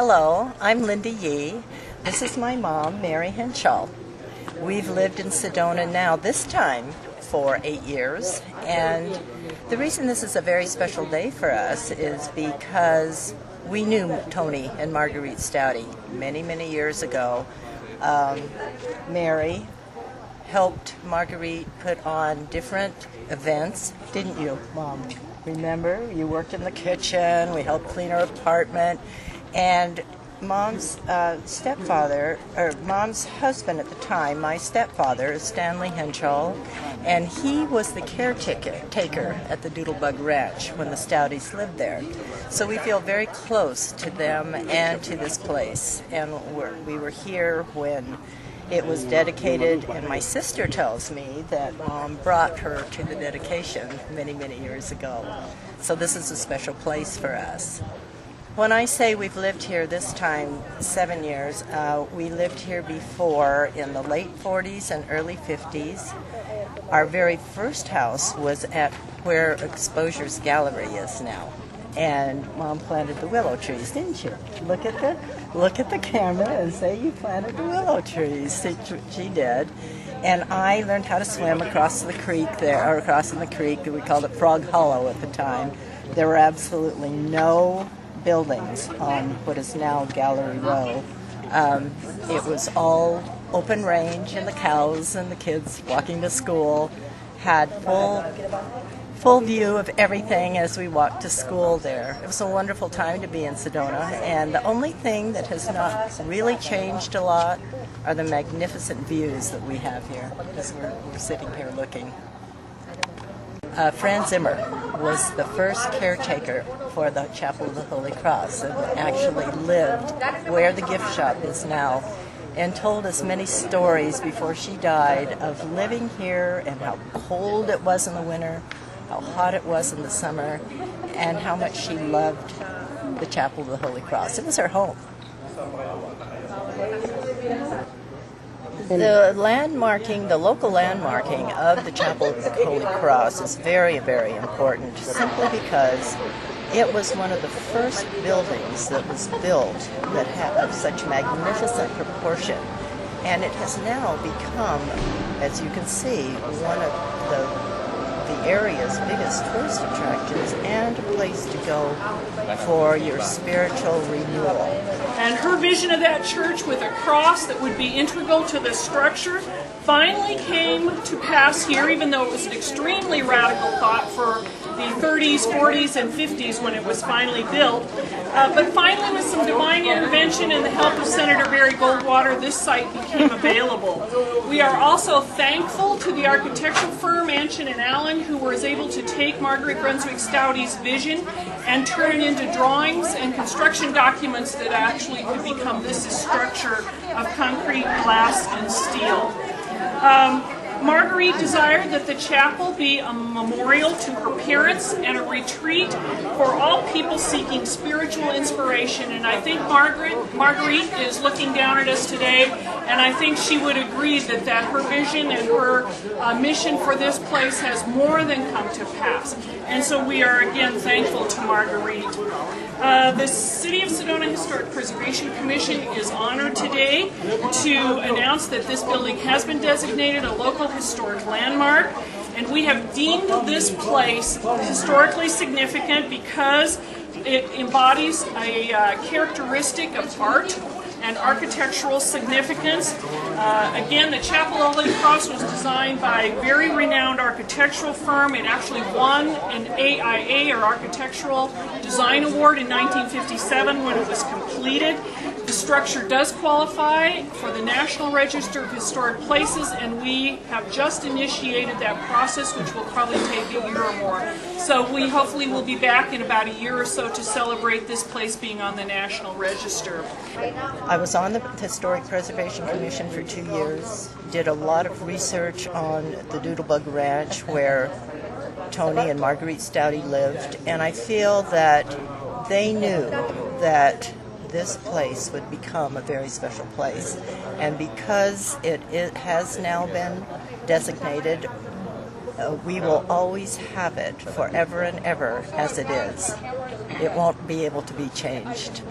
Hello, I'm Linda Yee. This is my mom, Mary Henshaw. We've lived in Sedona now, this time, for 8 years, and the reason this is a very special day for us is because we knew Tony and Marguerite Staude many, many years ago. Mary helped Marguerite put on different events, didn't you, Mom? Remember, you worked in the kitchen, we helped clean her apartment, and Mom's stepfather, or Mom's husband at the time, my stepfather, is Stanley Henshaw, and he was the caretaker at the Doodlebug Ranch when the Staudes lived there. So we feel very close to them and to this place, and we were here when it was dedicated, and my sister tells me that Mom brought her to the dedication many, many years ago. So this is a special place for us. When I say we've lived here this time 7 years, we lived here before in the late 40s and early 50s. Our very first house was at where Exposure's Gallery is now. And Mom planted the willow trees, didn't you? Look at the camera and say you planted the willow trees. She did. And I learned how to swim across the creek there, or across in the creek. We called it Frog Hollow at the time. There were absolutely no buildings on what is now Gallery Row. It was all open range, and the cows and the kids walking to school had full view of everything as we walked to school there. It was a wonderful time to be in Sedona, and the only thing that has not really changed a lot are the magnificent views that we have here as we're sitting here looking. Fran Zimmer was the first caretaker for the Chapel of the Holy Cross and actually lived where the gift shop is now, and told us many stories before she died of living here and how cold it was in the winter, how hot it was in the summer, and how much she loved the Chapel of the Holy Cross. It was her home. The local landmarking of the Chapel of the Holy Cross is very, very important, simply because it was one of the first buildings that was built that had of such magnificent proportion. And it has now become, as you can see, one of the area's biggest tourist attractions and a place to go for your spiritual renewal. And her vision of that church with a cross that would be integral to the structure finally came to pass here, even though it was an extremely radical thought for the 30s, 40s, and 50s when it was finally built. But finally, with some divine intervention and the help of Senator Barry Goldwater, this site became available. We are also thankful to the architectural firm Anshin and Allen, who was able to take Marguerite Brunswick Staude's vision and turn it into drawings and construction documents that actually could become this structure of concrete, glass, and steel. Marguerite desired that the chapel be a memorial to her parents and a retreat for all people seeking spiritual inspiration. And I think Marguerite is looking down at us today, and I think she would agree that her vision and her mission for this place has more than come to pass. And so we are again thankful to Marguerite. The City of Sedona Historic Preservation Commission is honored today to announce that this building has been designated a local historic landmark, and we have deemed this place historically significant because it embodies a characteristic of art and architectural significance. Again, the Chapel of the Holy Cross was designed by a very renowned architectural firm. It actually won an AIA, or Architectural Design Award, in 1957 when it was completed. The structure does qualify for the National Register of Historic Places, and we have just initiated that process, which will probably take a year or more. So we hopefully will be back in about a year or so to celebrate this place being on the National Register. I was on the Historic Preservation Commission for 2 years, did a lot of research on the Doodlebug Ranch where Tony and Marguerite Staude lived, and I feel that they knew that this place would become a very special place. And because it has now been designated, we will always have it forever and ever as it is. It won't be able to be changed.